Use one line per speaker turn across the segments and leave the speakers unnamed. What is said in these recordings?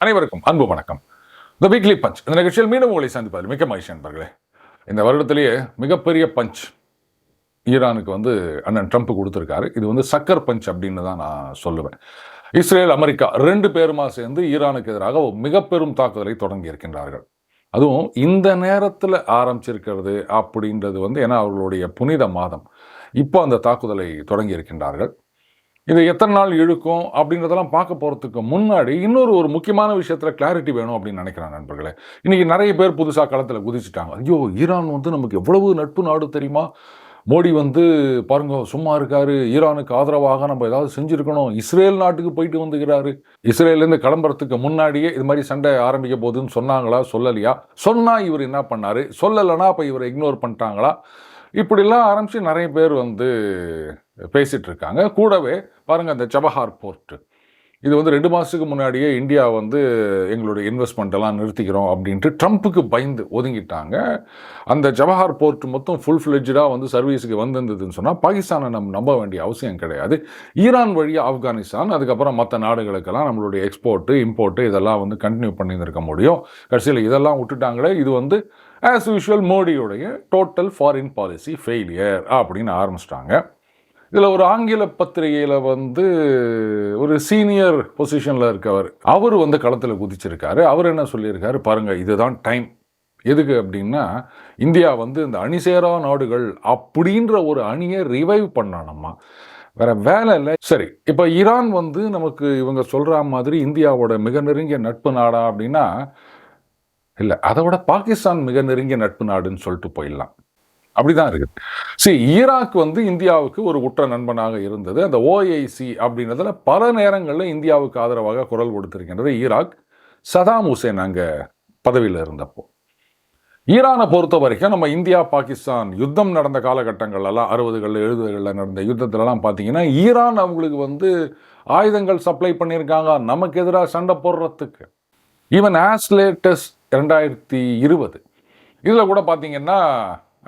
அனைவருக்கும் அன்பு வணக்கம். தி வீக்லி பஞ்ச் இந்த நிகழ்ச்சியில் மீண்டும் உங்களை சந்திப்பதில் மிக்க மகிழ்ச்சி நண்பர்களே. இந்த வருடத்திலேயே மிகப்பெரிய பஞ்ச் ஈரானுக்கு அண்ணன் ட்ரம்ப் கொடுத்துருக்காரு. இது சக்கர் பஞ்ச் அப்படின்னு தான் நான் சொல்லுவேன். இஸ்ரேல், அமெரிக்கா 2 பேருமா சேர்ந்து ஈரானுக்கு எதிராக ஒரு மிக பெரும் தாக்குதலை தொடங்கி இருக்கின்றார்கள். அதுவும் இந்த நேரத்தில் ஆரம்பிச்சிருக்கிறது அப்படின்றது ஏன்னா அவர்களுடைய புனித மாதம். இப்போ அந்த தாக்குதலை தொடங்கி இருக்கின்றார்கள். இது எத்தனை நாள் இழுக்கும் அப்படின்றதெல்லாம் பார்க்க போகிறதுக்கு முன்னாடி ஒரு முக்கியமான விஷயத்தில் கிளாரிட்டி வேணும் அப்படின்னு நினைக்கிறேன் நண்பர்களே. இன்றைக்கி நிறைய பேர் புதுசாக களத்தில் குதிச்சுட்டாங்க. ஐயோ, ஈரான் நமக்கு எவ்வளவு நட்பு நாடு தெரியுமா? மோடி பாருங்க சும்மா இருக்காரு, ஈரானுக்கு ஆதரவாக நம்ம ஏதாவது செஞ்சுருக்கணும், இஸ்ரேல் நாட்டுக்கு போயிட்டு வந்துக்கிறாரு. இஸ்ரேலேருந்து கிளம்புறதுக்கு முன்னாடியே இது மாதிரி சண்டை ஆரம்பிக்க போகுதுன்னு சொன்னாங்களா, சொல்லலையா? சொன்னால் இவர் என்ன பண்ணார், சொல்லலைன்னா அப்போ இவரை இக்னோர் பண்ணிட்டாங்களா? இப்படிலாம் ஆரம்பித்து நிறைய பேர் பேசிகிட்டு இருக்காங்க. கூடவே பாருங்கள், அந்த சபஹார் போர்ட்டு இது 2 மாதத்துக்கு முன்னாடியே இந்தியா எங்களுடைய இன்வெஸ்ட்மெண்ட் எல்லாம் நிறுத்திக்கிறோம் அப்படின்ட்டு ட்ரம்ப்புக்கு பயந்து ஒதுங்கிட்டாங்க. அந்த ஜவஹர் போர்ட் மொத்தம் ஃபுல் ஃப்ளெட்ஜாக சர்வீஸுக்கு வந்திருந்ததுன்னு சொன்னால் பாகிஸ்தானை நம்ம நம்ப வேண்டிய அவசியம் கிடையாது. ஈரான் வழியாக ஆப்கானிஸ்தான், அதுக்கப்புறம் மற்ற நாடுகளுக்கெல்லாம் நம்மளுடைய எக்ஸ்போர்ட்டு இம்போர்ட்டு இதெல்லாம் கண்டினியூ பண்ணியிருக்க முடியும். கடைசியில் இதெல்லாம் விட்டுட்டாங்களே. இது ஆஸ் யூஷுவல் மோடியுடைய டோட்டல் ஃபாரின் பாலிசி ஃபெயிலியர் அப்படின்னு ஆரம்பிச்சிட்டாங்க. இதில் ஒரு ஆங்கில பத்திரிகையில் ஒரு சீனியர் பொசிஷனில் இருக்கவர் அவர் களத்தில் குதிச்சிருக்காரு. அவர் என்ன சொல்லியிருக்காரு பாருங்கள், இதுதான் டைம். எதுக்கு அப்படின்னா, இந்தியா இந்த அணிசேரா நாடுகள் அப்படின்ற ஒரு அணியை ரிவைவ் பண்ணணுமா, வேற வேலை இல்லை. சரி, இப்போ ஈரான் நமக்கு இவங்க சொல்கிற மாதிரி இந்தியாவோட மிக நெருங்கிய நட்பு நாடா அப்படின்னா இல்லை, அதை விட பாகிஸ்தான் மிக நெருங்கிய நட்பு நாடுன்னு சொல்லிட்டு போயிடலாம். அப்படிதான் இருக்குது. சரி, ஈராக் இந்தியாவுக்கு ஒரு உற்ற நண்பனாக இருந்தது. அந்த ஓஐசி அப்படின்றதுல பல நேரங்களில் இந்தியாவுக்கு ஆதரவாக குரல் கொடுத்திருக்கின்றது ஈராக், சதாம் ஹுசேன் அங்கே பதவியில் இருந்தப்போ. ஈரானை பொறுத்த வரைக்கும் நம்ம இந்தியா பாகிஸ்தான் யுத்தம் நடந்த காலகட்டங்கள்லாம் 60களில் 70களில் நடந்த யுத்தத்திலலாம் பார்த்தீங்கன்னா ஈரான் அவங்களுக்கு ஆயுதங்கள் சப்ளை பண்ணியிருக்காங்க நமக்கு எதிராக சண்டை போடுறதுக்கு. ஈவன் ஆஸ் லேட்டஸ் 2020 இதில் கூட பார்த்தீங்கன்னா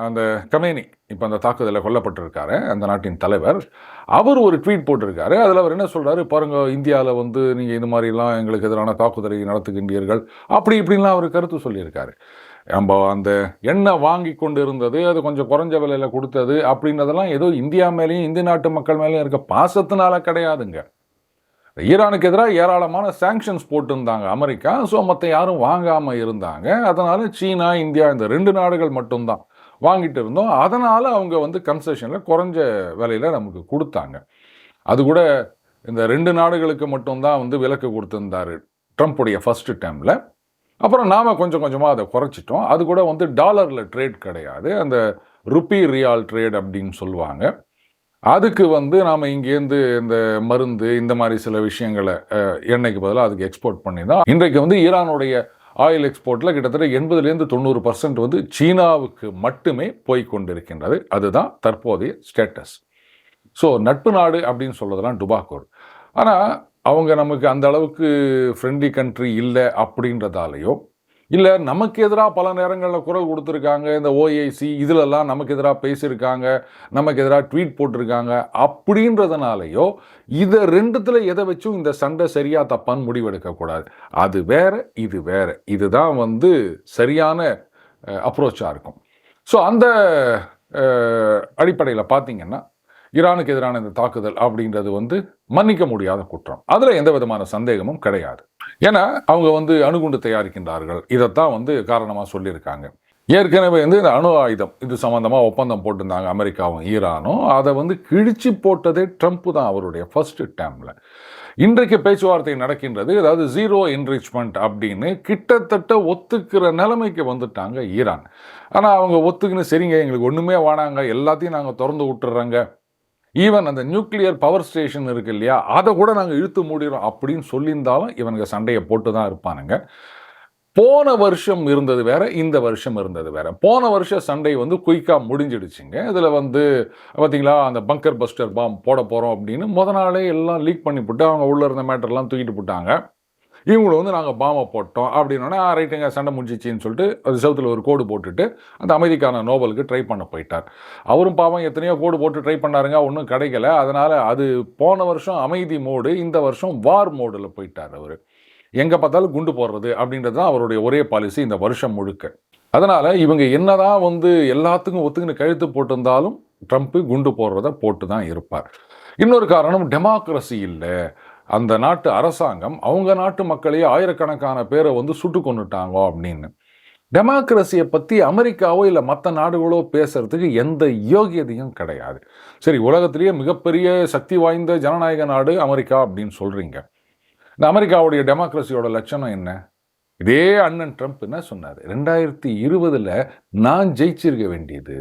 அந்த கமேனி இப்போ அந்த தாக்குதலில் கொல்லப்பட்டிருக்காரு அந்த நாட்டின் தலைவர். அவர் ஒரு ட்வீட் போட்டிருக்காரு. அதில் அவர் என்ன சொல்கிறாரு பாருங்க, இந்தியாவில் நீங்கள் இது மாதிரிலாம் எங்களுக்கு எதிரான தாக்குதலை நடத்துகின்றீர்கள் அப்படி இப்படின்லாம் அவர் கருத்து சொல்லியிருக்காரு. நம்ம அந்த எண்ணெய் வாங்கி கொண்டு இருந்தது, அது கொஞ்சம் குறைஞ்ச விலையில் கொடுத்தது அப்படின்றதெல்லாம் ஏதோ இந்தியா மேலேயும் இந்திய நாட்டு மக்கள் மேலேயும் இருக்க பாசத்தினால கிடையாதுங்க. ஈரானுக்கு எதிராக ஏராளமான சாங்ஷன்ஸ் போட்டிருந்தாங்க அமெரிக்கா. ஸோ மற்ற யாரும் வாங்காமல் இருந்தாங்க. அதனால் சீனா, இந்தியா இந்த 2 நாடுகள் மட்டும்தான் வாங்கிட்டு இருந்தோம். அதனால் அவங்க கன்செஷனில் குறைஞ்ச விலையில் நமக்கு கொடுத்தாங்க. அது கூட இந்த 2 நாடுகளுக்கு மட்டும்தான் விலக்கு கொடுத்துருந்தார் ட்ரம்ப்புடைய ஃபஸ்ட்டு டைமில். அப்புறம் நாம் கொஞ்சம் கொஞ்சமாக அதை குறைச்சிட்டோம். அது கூட டாலரில் ட்ரேட் கிடையாது, அந்த ருப்பி ரியால் ட்ரேட் அப்படின்னு சொல்லுவாங்க. அதுக்கு நாம் இங்கேருந்து இந்த மருந்து இந்த மாதிரி சில விஷயங்களை எண்ணெய்க்கு பதிலாக அதுக்கு எக்ஸ்போர்ட் பண்ணி தான் இன்றைக்கு ஈரானுடைய ஆயில் எக்ஸ்போர்ட்டில் கிட்டத்தட்ட 80% சீனாவுக்கு மட்டுமே போய்கொண்டிருக்கின்றது. அதுதான் தற்போதைய ஸ்டேட்டஸ். ஸோ நட்பு நாடு அப்படின்னு சொல்றதெல்லாம் டுபாக்கூர். ஆனால் அவங்க நமக்கு அந்த அளவுக்கு ஃப்ரெண்ட்லி கண்ட்ரி இல்லை அப்படின்றதாலேயோ, இல்லை நமக்கு எதிராக பல நேரங்களில் குரல் கொடுத்துருக்காங்க, இந்த ஓஐசி இதிலெல்லாம் நமக்கு எதிராக பேசியிருக்காங்க, நமக்கு எதிராக ட்வீட் போட்டிருக்காங்க அப்படின்றதுனாலையோ, இதை 2த்தில் எதை வச்சும் இந்த சண்டை சரியாக தப்பான்னு முடிவெடுக்கக்கூடாது. அது வேற, இது வேற. இதுதான் சரியான அப்ரோச்சாக இருக்கும். ஸோ அந்த அடிப்படையில் பார்த்தீங்கன்னா ஈரானுக்கு எதிரான இந்த தாக்குதல் அப்படின்றது மன்னிக்க முடியாத குற்றம். அதில் எந்த விதமான சந்தேகமும் கிடையாது. ஏன்னா அவங்க அணுகுண்டு தயாரிக்கின்றார்கள், இதைத்தான் காரணமாக சொல்லியிருக்காங்க. ஏற்கனவே இந்த அணு ஆயுதம் இது சம்மந்தமாக ஒப்பந்தம் போட்டிருந்தாங்க அமெரிக்காவும் ஈரானும். அதை கிழிச்சு போட்டதே ட்ரம்ப் தான் அவருடைய ஃபர்ஸ்ட் டைமில். இன்றைக்கு பேச்சுவார்த்தை நடக்கின்றது. அதாவது ஜீரோ என்ரிச்மெண்ட் அப்படின்னு கிட்டத்தட்ட ஒத்துக்கிற நிலைமைக்கு வந்துட்டாங்க ஈரான். ஆனால் அவங்க ஒத்துக்குன்னு சரிங்க, எங்களுக்கு ஒன்றுமே வேணாங்க, எல்லாத்தையும் நாங்கள் திறந்து விட்டுறோங்க, ஈவன் அந்த நியூக்ளியர் பவர் ஸ்டேஷன் இருக்கு இல்லையா, அதை கூட நாங்கள் இழுத்து மூடிடுறோம் அப்படின்னு சொல்லியிருந்தாலும் இவனுங்க சண்டையை போட்டு தான் இருப்பானுங்க. போன வருஷம் இருந்தது வேற, இந்த வருஷம் இருந்தது வேற. போன வருஷம் சண்டை குயிக்காக முடிஞ்சிடுச்சுங்க. இதில் பார்த்தீங்களா, அந்த பங்கர் பஸ்டர் பாம் போட போகிறோம் அப்படின்னு நாளே எல்லாம் லீக் பண்ணி போட்டு அவங்க உள்ளே இருந்த மேட்டர்லாம் தூக்கிட்டு போட்டாங்க. இவங்களை வந்து நாங்கள் பாமை போட்டோம் அப்படின்னோடனே ரைட்டுங்க சண்டை முடிச்சிச்சின்னு சொல்லிட்டு அது செவுத்தில் ஒரு கோடு போட்டுட்டு அந்த அமைதிக்கான நோபலுக்கு ட்ரை பண்ண போயிட்டார். அவரும் பாவம் எத்தனையோ கோடு போட்டு ட்ரை பண்ணாருங்க, ஒன்றும் கிடைக்கல. அதனால் அது போன வருஷம் அமைதி மோடு, இந்த வருஷம் வார் மோடில் போயிட்டார். அவர் எங்கே பார்த்தாலும் குண்டு போடுறது அப்படின்றது தான் அவருடைய ஒரே பாலிசி இந்த வருஷம் முழுக்க. அதனால் இவங்க என்னதான் வந்து எல்லாத்துக்கும் ஒத்துக்கின்னு கழுத்து போட்டிருந்தாலும் ட்ரம்ப்பு குண்டு போடுறத போட்டு தான் இருப்பார். இன்னொரு காரணம் டெமோக்ரஸி இல்லை. அந்த நாட்டு அரசாங்கம் அவங்க நாட்டு மக்களையே ஆயிரக்கணக்கான பேரை வந்து சுட்டு கொண்டுட்டாங்க அப்படின்னு. டெமோக்ரஸியை பற்றி அமெரிக்காவோ இல்லை மற்ற நாடுகளோ பேசுறதுக்கு எந்த யோகியதையும் கிடையாது. சரி, உலகத்திலேயே மிகப்பெரிய சக்தி வாய்ந்த ஜனநாயக நாடு அமெரிக்கா அப்படின்னு சொல்கிறீங்க. இந்த அமெரிக்காவுடைய டெமோக்ரஸியோட லட்சணம் என்ன? இதே அண்ணன் ட்ரம்ப் என்ன சொன்னார்? 2020 நான் ஜெயிச்சிருக்க வேண்டியது,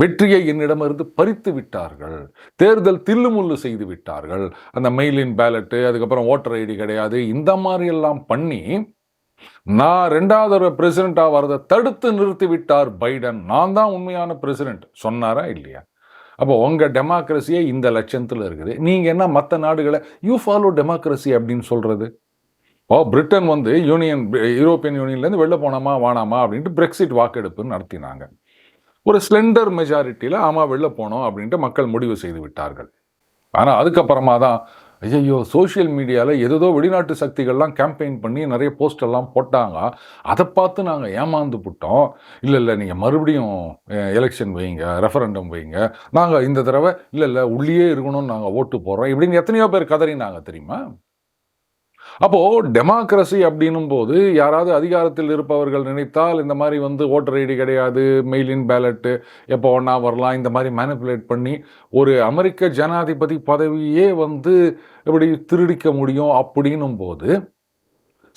வெற்றியை என்னிடமிருந்து பறித்து விட்டார்கள், தேர்தல் தில்லுமுள்ளு செய்து விட்டார்கள், அந்த மெயிலின் பேலட்டு, அதுக்கப்புறம் ஓட்டர் ஐடி கிடையாது, இந்த மாதிரி எல்லாம் பண்ணி நான் 2வது பிரசிடென்ட்டாக வரதை தடுத்து நிறுத்தி விட்டார் பைடன், நான் தான் உண்மையான பிரசிடென்ட் சொன்னாரா இல்லையா? அப்போ உங்கள் டெமோக்ரஸியே இந்த லட்சத்தில் இருக்குது. நீங்கள் என்ன மற்ற நாடுகளை யூ ஃபாலோ டெமோக்ரஸி அப்படின்னு சொல்கிறது? பிரிட்டன் வந்து யூரோப்பியன் யூனியன்லேருந்து வெளில போனாமா வானாமா அப்படின்ட்டு பிரெக்சிட் வாக்கெடுப்புன்னு நடத்தினாங்க. ஒரு ஸ்லெண்டர் மெஜாரிட்டியில் ஆமாம் வெளில போனோம் அப்படின்ட்டு மக்கள் முடிவு செய்து விட்டார்கள். ஆனால் அதுக்கப்புறமா தான் ஐயோ சோஷியல் மீடியாவில் ஏதோ வெளிநாட்டு சக்திகள்லாம் கேம்பெயின் பண்ணி நிறைய போஸ்டெல்லாம் போட்டாங்க, அதை பார்த்து நாங்கள் ஏமாந்து விட்டோம். இல்லை நீங்கள் மறுபடியும் எலெக்ஷன் வைங்க, ரெஃபரண்டம் வைங்க, நாங்கள் இந்த தடவை இல்லை உள்ளே இருக்கணும்னு நாங்கள் ஓட்டு போடுறோம் இப்படின்னு எத்தனையோ பேர் கதறினாங்க தெரியுமா? அப்போது டெமோக்ரஸி அப்படின்னும் போது யாராவது அதிகாரத்தில் இருப்பவர்கள் நினைத்தால் இந்த மாதிரி வந்து ஓட்டர் ஐடி கிடையாது, மெயிலின் பேலட்டு எப்போ ஒன்றா வரலாம், இந்த மாதிரி மேனிப்புலேட் பண்ணி ஒரு அமெரிக்க ஜனாதிபதி பதவியே வந்து எப்படி திருடிக்க முடியும் அப்படின்னும் போது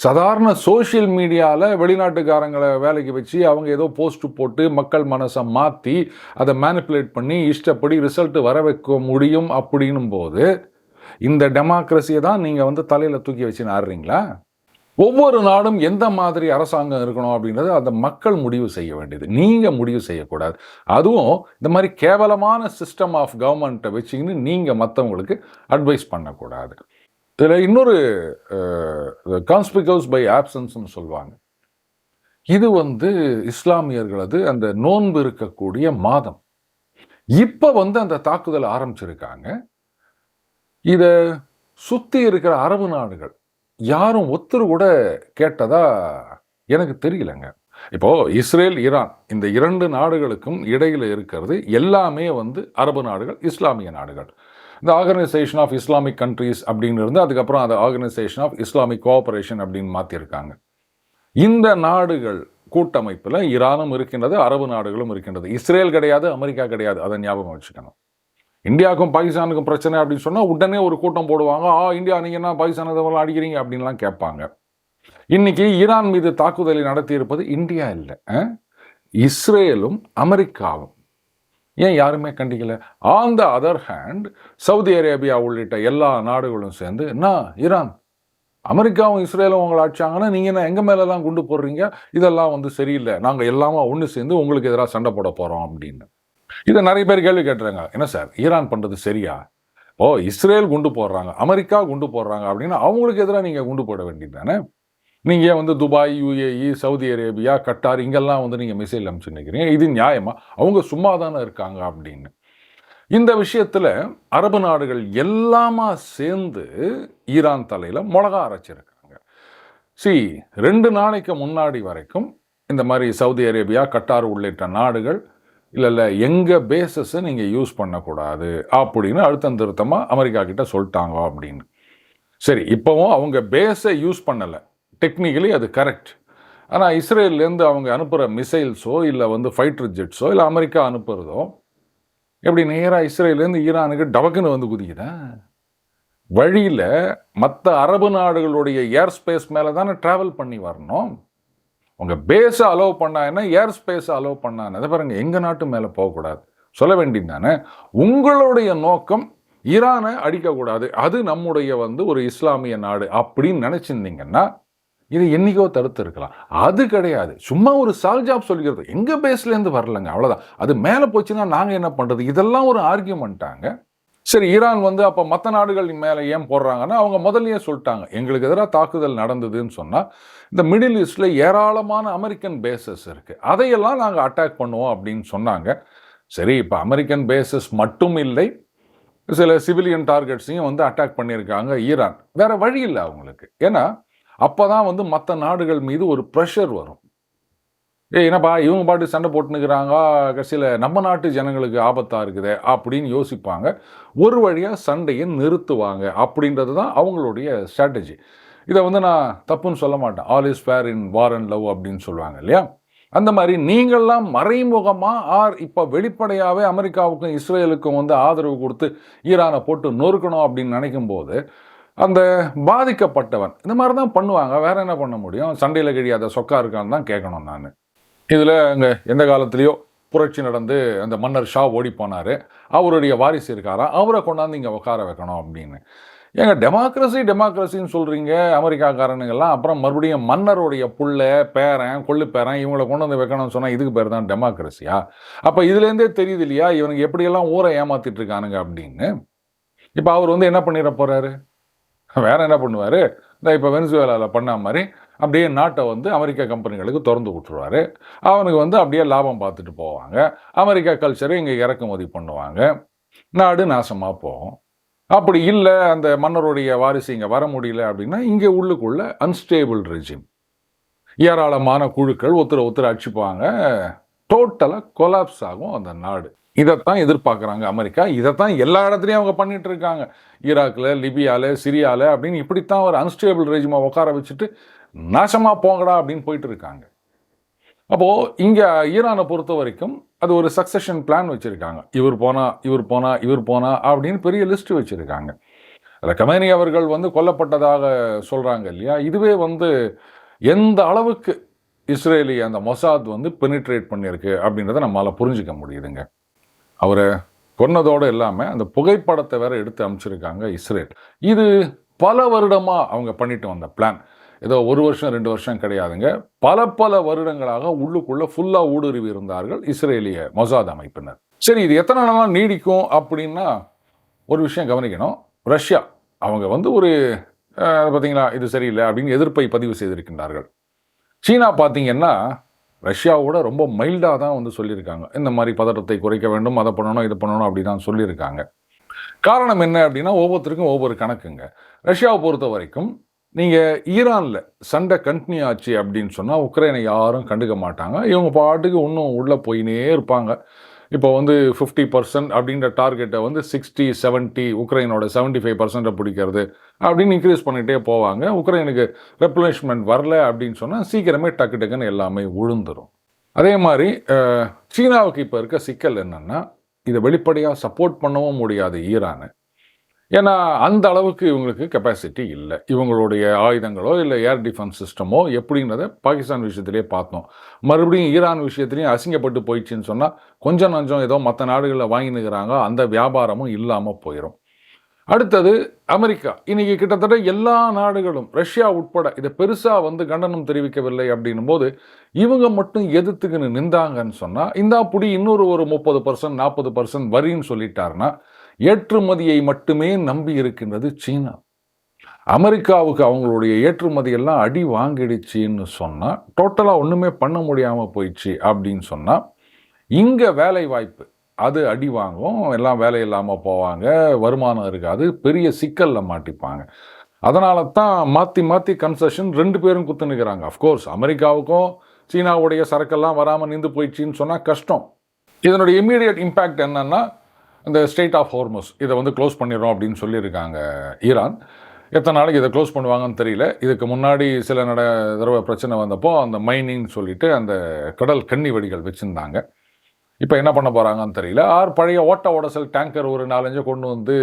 சாதாரண சோஷியல் மீடியாவில் வெளிநாட்டுக்காரங்களை வேலைக்கு வச்சு அவங்க ஏதோ போஸ்ட்டு போட்டு மக்கள் மனசை மாற்றி அதை மேனிப்புலேட் பண்ணி இஷ்டப்படி ரிசல்ட்டு வர வைக்க முடியும் அப்படின்னும் போது இந்த டெமோக்ரஸியை தான் நீங்கள் வந்து தலையில் தூக்கி வச்சு ஆடுறீங்களா? ஒவ்வொரு நாடும் எந்த மாதிரி அரசாங்கம் இருக்கணும் அப்படின்றது அந்த மக்கள் முடிவு செய்ய வேண்டியது, நீங்கள் முடிவு செய்யக்கூடாது. அதுவும் இந்த மாதிரி கேவலமான சிஸ்டம் ஆஃப் கவர்மெண்ட்டை வச்சுக்கின்னு நீங்கள் மற்றவங்களுக்கு அட்வைஸ் பண்ணக்கூடாது. இதில் இன்னொரு கான்ஸ்பிகஸ் பை ஆப்சன்ஸ்னு சொல்லுவாங்க. இது வந்து இஸ்லாமியர்களது அந்த நோன்பு இருக்கக்கூடிய மாதம். இப்போ வந்து அந்த தாக்குதல் ஆரம்பிச்சிருக்காங்க. இதை சுற்றி இருக்கிற அரபு நாடுகள் யாரும் ஒருத்தர் கூட கேட்டதா எனக்கு தெரியலங்க. இப்போது இஸ்ரேல், ஈரான் இந்த 2 நாடுகளுக்கும் இடையில் இருக்கிறது எல்லாமே வந்து அரபு நாடுகள், இஸ்லாமிய நாடுகள். இந்த ஆர்கனைசேஷன் ஆஃப் இஸ்லாமிக் கண்ட்ரீஸ் அப்படின்னு இருந்து அதுக்கப்புறம் அந்த ஆர்கனைசேஷன் ஆஃப் இஸ்லாமிக் கோஆபரேஷன் அப்படின்னு மாற்றிருக்காங்க. இந்த நாடுகள் கூட்டமைப்பில் ஈரானும் இருக்கின்றது, அரபு நாடுகளும் இருக்கின்றது. இஸ்ரேல் கிடையாது, அமெரிக்கா கிடையாது, அதை ஞாபகம் வச்சுக்கணும். இந்தியாவுக்கும் பாகிஸ்தானுக்கும் பிரச்சனை அப்படின்னு சொன்னால் உடனே ஒரு கூட்டம் போடுவாங்க, இந்தியா நீங்கள் என்ன பாகிஸ்தான் இதெல்லாம் அடிக்கிறீங்க அப்படின்லாம் கேட்பாங்க. இன்னைக்கு ஈரான் மீது தாக்குதலை நடத்தியிருப்பது இந்தியா இல்லை, இஸ்ரேலும் அமெரிக்காவும். ஏன் யாருமே கண்டிக்கல? On the other hand Saudi Arabia உள்ளிட்ட எல்லா நாடுகளும் சேர்ந்து என்ன ஈரான் அமெரிக்காவும் இஸ்ரேலும் உங்களை அடிச்சாங்கன்னா நீங்கள் என்ன எங்கள் மேலெல்லாம் குண்டு போடுறீங்க, இதெல்லாம் வந்து சரியில்லை, நாங்கள் எல்லாமே ஒன்று சேர்ந்து உங்களுக்கு எதிராக சண்டை போட போகிறோம் அப்படின்னு. இதை நிறைய பேர் கேள்வி கேட்டுறாங்க. என்ன சார் ஈரான் பண்ணுறது சரியா? இஸ்ரேல் குண்டு போடுறாங்க, அமெரிக்கா குண்டு போடுறாங்க அப்படின்னா அவங்களுக்கு எதிராக நீங்கள் குண்டு போட வேண்டியது தானே? நீங்கள் வந்து Dubai, UAE, Saudi Arabia, Qatar இங்கெல்லாம் வந்து நீங்கள் மிசைல் அனுப்பிச்சு நிற்கிறீங்க, இது நியாயமா? அவங்க சும்மா தானே இருக்காங்க அப்படின்னு. இந்த விஷயத்தில் அரபு நாடுகள் எல்லாமா சேர்ந்து ஈரான் தலையில் மிளகா அரைச்சிருக்காங்க. 2 நாளைக்கு முன்னாடி வரைக்கும் இந்த மாதிரி சவுதி அரேபியா, கட்டார் உள்ளிட்ட நாடுகள் இல்லை எங்கள் பேஸஸை நீங்கள் யூஸ் பண்ணக்கூடாது அப்படின்னு அழுத்தம் திருத்தமாக அமெரிக்கா கிட்ட சொல்லிட்டாங்க அப்படின்னு. சரி, இப்போவும் அவங்க பேஸை யூஸ் பண்ணலை, டெக்னிக்கலி அது கரெக்ட். ஆனால் இஸ்ரேல்லேருந்து அவங்க அனுப்புகிற மிசைல்ஸோ இல்லை வந்து ஃபைட்டர் ஜெட்ஸோ இல்லை அமெரிக்கா அனுப்புகிறதோ எப்படி நேராக இஸ்ரேல்லேருந்து ஈரானுக்கு டபக்குன்னு வந்து குதிக்குதேன். வழியில் மற்ற அரபு நாடுகளுடைய ஏர் ஸ்பேஸ் மேலே தானே ட்ராவல் பண்ணி வரணும். உங்கள் பேஸை அலோவ் பண்ணாங்கன்னா ஏர் ஸ்பேஸை அலோவ் பண்ணான்னு அதை பாருங்கள், எங்கள் நாட்டு மேலே போகக்கூடாது சொல்ல வேண்டியது தானே. உங்களுடைய நோக்கம் ஈரானை அடிக்கக்கூடாது, அது நம்முடைய வந்து ஒரு இஸ்லாமிய நாடு அப்படின்னு நினச்சிருந்தீங்கன்னா இது என்றைக்கோ தடுத்து இருக்கலாம். அது கிடையாது, சும்மா ஒரு சால்ஜாப் சொல்லிக்கிறது, எங்கள் பேஸ்லேருந்து வரலைங்க அவ்வளோதான், அது மேலே போச்சுன்னா நாங்கள் என்ன பண்ணுறது, இதெல்லாம் ஒரு ஆர்கியூமெண்ட்டாங்க. சரி, ஈரான் வந்து அப்போ மற்ற நாடுகள் மேலே ஏன் போடுறாங்கன்னா, அவங்க முதல்லயே சொல்லிட்டாங்க, எங்களுக்கு எதிராக தாக்குதல் நடந்ததுன்னு சொன்னால் இந்த மிடில் ஈஸ்டில் ஏராளமான அமெரிக்கன் பேசஸ் இருக்குது, அதையெல்லாம் நாங்கள் அட்டாக் பண்ணுவோம் அப்படின்னு சொன்னாங்க. சரி, இப்போ அமெரிக்கன் பேசஸ் மட்டும் இல்லை, சில சிவிலியன் டார்கெட்ஸையும் வந்து அட்டாக் பண்ணியிருக்காங்க ஈரான். வேற வழி இல்லை அவங்களுக்கு. ஏன்னா அப்போ தான் வந்து மற்ற நாடுகள் மீது ஒரு ப்ரெஷர் வரும். என்னப்பா இவங்க பாட்டு சண்டை போட்டுனுக்கிறாங்க, கடைசியில் நம்ம நாட்டு ஜனங்களுக்கு ஆபத்தாக இருக்குதே அப்படின்னு யோசிப்பாங்க. ஒரு வழியாக சண்டையை நிறுத்துவாங்க அப்படின்றது தான் அவங்களுடைய ஸ்ட்ராட்டஜி. இதை வந்து நான் தப்புன்னு சொல்ல மாட்டேன். All is fair in war and love அப்படின்னு சொல்லுவாங்க இல்லையா? அந்த மாதிரி நீங்கள்லாம் மறைமுகமாக இப்போ வெளிப்படையாகவே அமெரிக்காவுக்கும் இஸ்ரேலுக்கும் வந்து ஆதரவு கொடுத்து ஈரானை போட்டு நொறுக்கணும் அப்படின்னு நினைக்கும் போது அந்த பாதிக்கப்பட்டவன் இந்த மாதிரி தான் பண்ணுவாங்க. வேற என்ன பண்ண முடியும்? சண்டையில் கிழியாத சொக்கா இருக்கான்னு தான் கேட்கணும் நான். இதில் அங்கே எந்த காலத்துலேயோ புரட்சி நடந்து அந்த மன்னர் ஷா ஓடி போனார், அவருடைய வாரிசு இருக்காரா, அவரை கொண்டாந்து இங்கே உட்கார வைக்கணும் அப்படின்னு. ஏங்க டெமோக்ரஸின்னு சொல்கிறீங்க அமெரிக்காக்காரனுங்கெல்லாம், அப்புறம் மறுபடியும் மன்னருடைய புள்ள பேரன் கொள்ளு பேரன் இவங்களை கொண்டு வந்து வைக்கணும்னு சொன்னால் இதுக்கு பேர் தான் டெமோக்ரஸியா? அப்போ இதுலேருந்தே தெரியுது இல்லையா இவனுக்கு எப்படியெல்லாம் ஊரை ஏமாற்றிட்டு இருக்கானுங்க அப்படின்னு. இப்போ அவர் வந்து என்ன பண்ணிட போகிறாரு? வேற என்ன பண்ணுவார்? இந்த இப்போ வெனிசுவேலாவில் பண்ண மாதிரி அப்படியே நாட்டை வந்து அமெரிக்கா கம்பெனிகளுக்கு திறந்து விட்டுருவார். அவனுக்கு வந்து அப்படியே லாபம் பார்த்துட்டு போவாங்க. அமெரிக்கா கல்ச்சரை இங்கே இறக்குமதி பண்ணுவாங்க. நாடு நாசமாக போகும். அப்படி இல்லை, அந்த மன்னருடைய வாரிசு இங்கே வர முடியல அப்படின்னா இங்கே உள்ளுக்குள்ள அன்ஸ்டேபிள் ரெஜிம், ஏராளமான குழுக்கள் ஒருத்தர் அடிச்சுப்பாங்க, டோட்டலாக கொலாப்ஸ் ஆகும் அந்த நாடு. இதைத்தான் எதிர்பார்க்குறாங்க அமெரிக்கா. இதைத்தான் எல்லா இடத்துலையும் அவங்க பண்ணிட்டு இருக்காங்க. ஈராக்கில், லிபியாவில், சிரியாவில் அப்படின்னு இப்படித்தான் ஒரு அன்ஸ்டேபிள் ரெஜிமை உட்கார வச்சுட்டு நாசமாக போங்கடா அப்படின்னு போயிட்டு இருக்காங்க. அப்போது இங்கே ஈரானை பொறுத்த வரைக்கும் அது ஒரு சக்சஷன் பிளான் வச்சுருக்காங்க. இவர் போனா அப்படின்னு பெரிய லிஸ்ட் வச்சுருக்காங்க. அதில் கமேனி அவர்கள் வந்து கொல்லப்பட்டதாக சொல்கிறாங்க இல்லையா? இதுவே வந்து எந்த அளவுக்கு இஸ்ரேலி அந்த மொசாத் வந்து பெனிட்ரேட் பண்ணியிருக்கு அப்படின்றத நம்மளால் புரிஞ்சிக்க முடியுதுங்க. அவரை கொன்னதோடு இல்லாமல் அந்த புகைப்படத்தை வேற எடுத்து அமைச்சிருக்காங்க இஸ்ரேல். இது பல வருடமாக அவங்க பண்ணிட்டு வந்த பிளான். ஏதோ 1 வருஷம் 2 வருஷம் கிடையாதுங்க. பல வருடங்களாக உள்ளுக்குள்ளே ஃபுல்லாக ஊடுருவி இருந்தார்கள் இஸ்ரேலிய மொசாத் அமைப்பினர். சரி, இது எத்தனை நாளாக நீடிக்கும் அப்படின்னா ஒரு விஷயம் கவனிக்கணும். ரஷ்யா அவங்க வந்து ஒரு பார்த்தீங்களா இது சரியில்லை அப்படின்னு எதிர்ப்பை பதிவு செய்திருக்கின்றார்கள். சீனா பார்த்தீங்கன்னா ரஷ்யாவோட ரொம்ப மைல்டாக தான் வந்து சொல்லியிருக்காங்க. இந்த மாதிரி பதட்டத்தை குறைக்க வேண்டும், அதை பண்ணணும், இது பண்ணணும் அப்படி தான் சொல்லியிருக்காங்க. காரணம் என்ன அப்படின்னா ஒவ்வொருத்தருக்கும் ஒவ்வொரு கணக்குங்க. ரஷ்யாவை பொறுத்த வரைக்கும் நீங்கள் ஈரானில் சண்டை கண்டினியூ ஆச்சு அப்படின்னு சொன்னால் உக்ரைனை யாரும் கண்டுக்க மாட்டாங்க. இவங்க பாட்டுக்கு இன்னும் உள்ளே போயினே இருப்பாங்க. இப்போ வந்து 50% அப்படின்ற டார்கெட்டை வந்து 60, 70, உக்ரைனோட 75% பிடிக்கிறது அப்படின்னு இன்க்ரீஸ் பண்ணிகிட்டே போவாங்க. உக்ரைனுக்கு ரெப்ளனிஷ்மெண்ட் வரல அப்படின்னு சொன்னால் சீக்கிரமே டக்குன்னு எல்லாமே விழுந்துடும். அதே மாதிரி சீனாவுக்கு இப்போ இருக்க சிக்கல் என்னென்னா இதை வெளிப்படையாக சப்போர்ட் பண்ணவும் முடியாது ஈரானை. ஏன்னா அந்த அளவுக்கு இவங்களுக்கு கெப்பாசிட்டி இல்லை. இவங்களுடைய ஆயுதங்களோ இல்லை ஏர் டிஃபென்ஸ் சிஸ்டமோ எப்படின்றத பாகிஸ்தான் விஷயத்திலே பார்த்தோம். மறுபடியும் ஈரான் விஷயத்துலையும் அசிங்கப்பட்டு போயிடுச்சுன்னு சொன்னால் கொஞ்சம் நஞ்சம் ஏதோ மற்ற நாடுகளில் வாங்கினுக்கிறாங்க, அந்த வியாபாரமும் இல்லாமல் போயிடும். அடுத்தது அமெரிக்கா. இன்றைக்கி கிட்டத்தட்ட எல்லா நாடுகளும் ரஷ்யா உட்பட இதை பெருசாக வந்து கண்டனம் தெரிவிக்கவில்லை அப்படின்னும் போது இவங்க மட்டும் எதிர்த்துக்குன்னு நின்றாங்கன்னு சொன்னால் இந்தா புடி இன்னொரு ஒரு 30%, 40% வரின்னு சொல்லிட்டாருன்னா ஏற்றுமதியை மட்டுமே நம்பி இருக்கின்றது சீனா. அமெரிக்காவுக்கு அவங்களுடைய ஏற்றுமதியெல்லாம் அடி வாங்கிடுச்சின்னு சொன்னால் டோட்டலாக ஒன்றுமே பண்ண முடியாமல் போயிடுச்சு அப்படின்னு சொன்னால் இங்கே வேலை வாய்ப்பு அது அடி வாங்கும், எல்லாம் வேலை இல்லாமல் போவாங்க, வருமானம் இருக்காது, பெரிய சிக்கலில் மாட்டிப்பாங்க. அதனால தான் மாற்றி கன்செஷன் 2 பேரும் குத்துனுக்கிறாங்க. அஃப்கோர்ஸ் அமெரிக்காவுக்கும் சீனாவுடைய சரக்கெல்லாம் வராமல் நின்று போயிடுச்சின்னு சொன்னால் கஷ்டம். இதனுடைய இம்மீடியட் இம்பேக்ட் என்னென்னா இந்த ஸ்ட்ரெய்ட் ஆஃப் ஹார்மஸ் இதை வந்து க்ளோஸ் பண்ணிடுறோம் அப்படின்னு சொல்லியிருக்காங்க ஈரான். எத்தனை நாளைக்கு இதை க்ளோஸ் பண்ணுவாங்கன்னு தெரியல. இதுக்கு முன்னாடி சில தடவை பிரச்சனை வந்தப்போ அந்த மைனிங்னு சொல்லிட்டு அந்த கடல் கன்னி வெடிகள் வச்சுருந்தாங்க. இப்போ என்ன பண்ண போகிறாங்கன்னு தெரியல. பழைய உடசல் டேங்கர் ஒரு 4-5 கொண்டு வந்து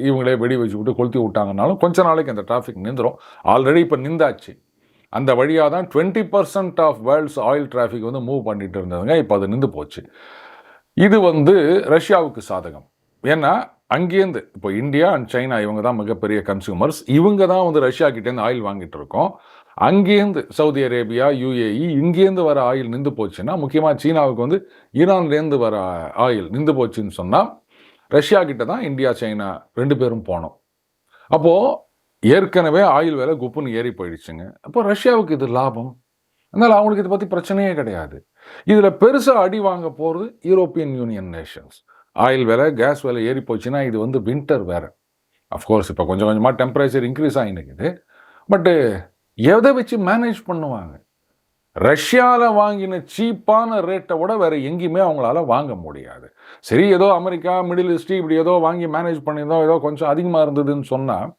இவங்களே வெடி வச்சு விட்டு கொளுத்தி விட்டாங்கனாலும் கொஞ்ச நாளைக்கு அந்த டிராஃபிக் நின்றுடும். ஆல்ரெடி இப்போ நின்றாச்சு. அந்த வழியாக தான் 20% ஆஃப் வேர்ல்ட்ஸ் ஆயில் டிராஃபிக் வந்து மூவ் பண்ணிட்டு இருந்ததுங்க. இப்போ அது நின்று போச்சு. இது வந்து ரஷ்யாவுக்கு சாதகம். ஏன்னா அங்கேருந்து இப்போ இந்தியா அண்ட் சைனா இவங்க தான் மிகப்பெரிய கன்சியூமர்ஸ். இவங்க தான் வந்து ரஷ்யா கிட்டேருந்து ஆயில் வாங்கிட்டு இருக்கோம். அங்கேருந்து சவுதி அரேபியா, UAE இங்கேருந்து வர ஆயில் நின்று போச்சுன்னா, முக்கியமாக சீனாவுக்கு வந்து ஈரான்லேருந்து வர ஆயில் நின்று போச்சுன்னு சொன்னால் ரஷ்யா கிட்ட தான் இந்தியா சைனா 2 பேரும் போனோம். அப்போது ஏற்கனவே ஆயில் விலை குப்புன்னு ஏறி போயிடுச்சுங்க. அப்போ ரஷ்யாவுக்கு இது லாபம். அதனால் அவங்களுக்கு இதை பற்றி பிரச்சனையே கிடையாது. இதில் பெருசாக அடி வாங்க போகிறது யூரோப்பியன் யூனியன் நேஷன்ஸ். ஆயில் விலை கேஸ் விலை ஏறி போச்சுன்னா இது வந்து வின்டர் வேறு. அஃப்கோர்ஸ் இப்போ கொஞ்சம் கொஞ்சமாக டெம்பரேச்சர் இன்க்ரீஸ் ஆகினுக்குது. பட்டு எதை வச்சு மேனேஜ் பண்ணுவாங்க? ரஷ்யாவில் வாங்கின சீப்பான ரேட்டை விட வேறு எங்கேயுமே அவங்களால வாங்க முடியாது. சரி, ஏதோ அமெரிக்கா, மிடில் ஈஸ்ட் இப்படி ஏதோ வாங்கி மேனேஜ் பண்ணியிருந்தோம், ஏதோ கொஞ்சம் அதிகமாக இருந்ததுன்னு சொன்னால்,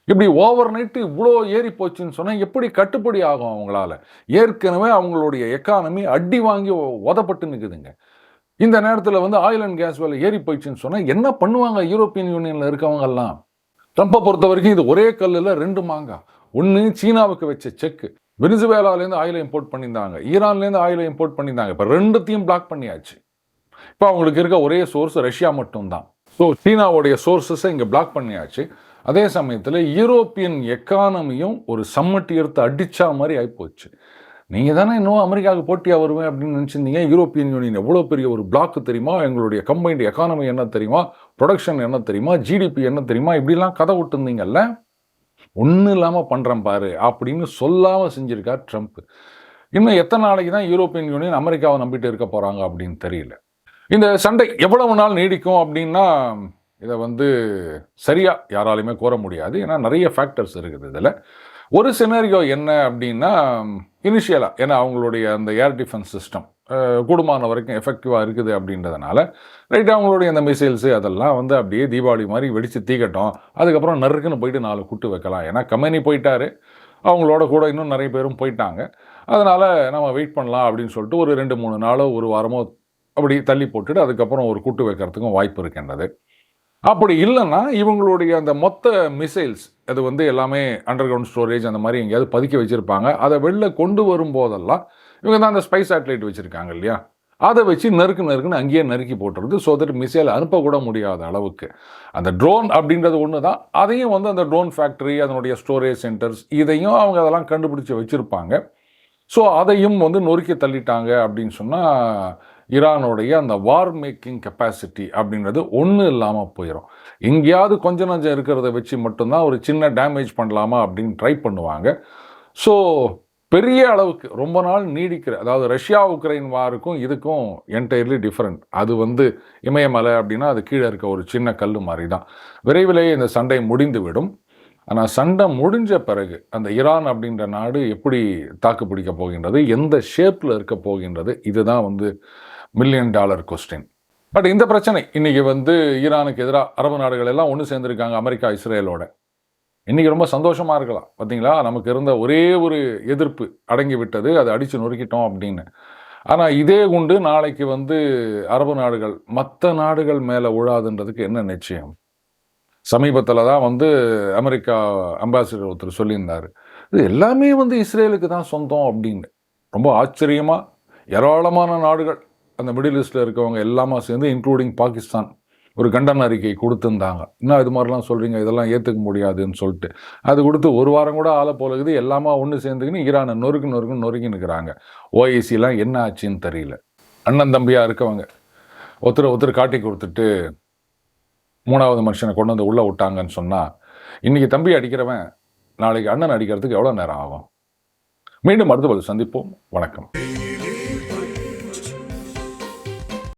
இப்படி ஓவர் நைட்டு இவ்வளோ ஏறி போச்சுன்னு சொன்னால் எப்படி கட்டுப்படி ஆகும் அவங்களால? ஏற்கனவே அவங்களுடைய எக்கானமி அடி வாங்கி உதப்பட்டு நிற்குதுங்க. இந்த நேரத்தில் வந்து ஆயில் அண்ட் கேஸ் விலை ஏறி போயிடுச்சுன்னு சொன்னால் என்ன பண்ணுவாங்க யூரோப்பியன் யூனியனில் இருக்கவங்கெல்லாம்? ட்ரம்பை பொறுத்த வரைக்கும் இது ஒரே கல்லில் 2 மாங்காய். ஒன்று சீனாவுக்கு வச்ச செக்கு. வெனிசுவேலாலேருந்து ஆயிலை இம்போர்ட் பண்ணியிருந்தாங்க, ஈரான்லேருந்து ஆயிலை இம்போர்ட் பண்ணியிருந்தாங்க. இப்போ 2த்தையும் பிளாக் பண்ணியாச்சு. இப்போ அவங்களுக்கு இருக்க ஒரே சோர்ஸ் ரஷ்யா மட்டும்தான். ஸோ சீனாவுடைய சோர்ஸஸை இங்கே பிளாக் பண்ணியாச்சு. அதே சமயத்தில் யூரோப்பியன் எக்கானமியும் ஒரு சம்மட்டி எடுத்து அடித்தா மாதிரி ஆகிப்போச்சு. நீங்கள் தானே இன்னும் அமெரிக்காவுக்கு போட்டியாக வருவேன் அப்படின்னு நினச்சிருந்தீங்க. யூரோப்பியன் யூனியன் எவ்வளோ பெரிய ஒரு பிளாக் தெரியுமா? எங்களுடைய கம்பைன்டு எக்கானமி என்ன தெரியுமா? ப்ரொடக்ஷன் என்ன தெரியுமா? ஜிடிபி என்ன தெரியுமா? இப்படிலாம் கதை விட்டுருந்தீங்கல்ல. ஒன்றும் இல்லாமல் பண்ணுறேன் பாரு அப்படின்னு சொல்லாமல் செஞ்சுருக்கார் ட்ரம்ப். இன்னும் எத்தனை நாளைக்கு தான் யூரோப்பியன் யூனியன் அமெரிக்காவை நம்பிட்டு இருக்க போகிறாங்க அப்படின்னு தெரியல. இந்த சண்டை எவ்வளவு நாள் நீடிக்கும் அப்படின்னா இதை வந்து சரியாக யாராலையுமே கூற முடியாது. ஏன்னா நிறைய ஃபேக்டர்ஸ் இருக்குது இதில். ஒரு சினாரியோ என்ன அப்படின்னா, இனிஷியலாக ஏன்னா அவங்களுடைய அந்த ஏர் டிஃபென்ஸ் சிஸ்டம் கூடுமான வரைக்கும் எஃபெக்டிவாக இருக்குது அப்படின்றதுனால ரைட் அவங்களுடைய அந்த மிசைல்ஸு அதெல்லாம் வந்து அப்படியே தீபாவளி மாதிரி வெடித்து தீக்கட்டும். அதுக்கப்புறம் நறுக்குன்னு போயிட்டு 4 குட்டு வைக்கலாம். ஏன்னா கம்பெனி போயிட்டாரு, அவங்களோட கூட இன்னும் நிறைய பேரும் போயிட்டாங்க. அதனால் நம்ம வெயிட் பண்ணலாம் அப்படின்னு சொல்லிட்டு ஒரு 2-3 நாளோ 1 வாரமோ அப்படி தள்ளி போட்டுட்டு அதுக்கப்புறம் ஒரு குட்டு வைக்கிறதுக்கும் வாய்ப்பு இருக்கின்றது. அப்படி இல்லைன்னா இவங்களுடைய அந்த மொத்த மிசைல்ஸ் அது வந்து எல்லாமே அண்டர் கிரவுண்ட் ஸ்டோரேஜ் அந்த மாதிரி எங்கேயாவது பதுக்கி வச்சுருப்பாங்க. அதை வெளில கொண்டு வரும்போதெல்லாம் இவங்க தான் அந்த ஸ்பை சேட்டலைட் வச்சுருக்காங்க இல்லையா, அதை வச்சு நறுக்குன்னு அங்கேயே நறுக்கி போட்டுறது. ஸோ தட் மிசைல் அனுப்பக்கூட முடியாத அளவுக்கு. அந்த ட்ரோன் அப்படின்றது ஒன்று தான். அதையும் வந்து அந்த ட்ரோன் ஃபேக்ட்ரி, அதனுடைய ஸ்டோரேஜ் சென்டர்ஸ் இதையும் அவங்க அதெல்லாம் கண்டுபிடிச்சி வச்சுருப்பாங்க. ஸோ அதையும் வந்து நொறுக்கி தள்ளிட்டாங்க அப்படின்னு சொன்னால் ஈரானுடைய அந்த வார் மேக்கிங் கெப்பாசிட்டி அப்படின்றது ஒன்றும் இல்லாமல் போயிடும். எங்கேயாவது கொஞ்சம் நஞ்சம் இருக்கிறத வச்சு மட்டும்தான் ஒரு சின்ன டேமேஜ் பண்ணலாமா அப்படின்னு ட்ரை பண்ணுவாங்க. ஸோ பெரிய அளவுக்கு ரொம்ப நாள் நீடிக்கிற, அதாவது ரஷ்யா உக்ரைன் வாருக்கும் இதுக்கும் என்டையர்லி டிஃப்ரெண்ட். அது வந்து இமயமலை அப்படின்னா அது கீழே இருக்க ஒரு சின்ன கல் மாதிரி தான். விரைவிலேயே இந்த சண்டை முடிந்து விடும். ஆனால் சண்டை முடிஞ்ச பிறகு அந்த ஈரான் அப்படின்ற நாடு எப்படி தாக்கு பிடிக்க போகின்றது, எந்த ஷேப்பில் இருக்க போகின்றது, இதுதான் வந்து $1 மில்லியன் கொஸ்டின். பட் இந்த பிரச்சனை இன்னைக்கு வந்து ஈரானுக்கு எதிராக அரபு நாடுகள் எல்லாம் ஒன்று சேர்ந்துருக்காங்க அமெரிக்கா இஸ்ரேலோட. இன்றைக்கி ரொம்ப சந்தோஷமாக இருக்கலாம். பார்த்தீங்களா, நமக்கு இருந்த ஒரே ஒரு எதிர்ப்பு அடங்கி விட்டது, அதை அடித்து நொறுக்கிட்டோம் அப்படின்னு. ஆனால் இதே குண்டு நாளைக்கு வந்து அரபு நாடுகள் மற்ற நாடுகள் மேலே விழாதுன்றதுக்கு என்ன நிச்சயம்? சமீபத்தில் தான் வந்து அமெரிக்கா அம்பாசிடர் ஒருத்தர் சொல்லியிருந்தார், இது எல்லாமே வந்து இஸ்ரேலுக்கு தான் சொந்தம் அப்படின்னு. ரொம்ப ஆச்சரியமாக ஏராளமான நாடுகள் அந்த மிடில் ஈஸ்டில் இருக்கவங்க எல்லாமே சேர்ந்து இன்க்ளூடிங் பாகிஸ்தான் ஒரு கண்டன அறிக்கை கொடுத்துருந்தாங்க. இன்னும் இது மாதிரிலாம் சொல்கிறீங்க, இதெல்லாம் ஏற்றுக்க முடியாதுன்னு சொல்லிட்டு. அது கொடுத்து 1 வாரம் கூட ஆள போலகுது. எல்லாமே ஒன்று சேர்ந்துக்கின்னு ஈரானை நொறுக்கி நிற்கிறாங்க. ஓஐசிலாம் என்ன ஆச்சுன்னு தெரியல. அண்ணன் தம்பியாக இருக்கவங்க ஒருத்தர் காட்டி கொடுத்துட்டு 3வது மனுஷனை கொண்டு வந்து உள்ளே விட்டாங்கன்னு சொன்னால், இன்றைக்கி தம்பி அடிக்கிறவன் நாளைக்கு அண்ணன் அடிக்கிறதுக்கு எவ்வளோ நேரம் ஆகும்? மீண்டும் அடுத்த பதில் சந்திப்போம். வணக்கம்.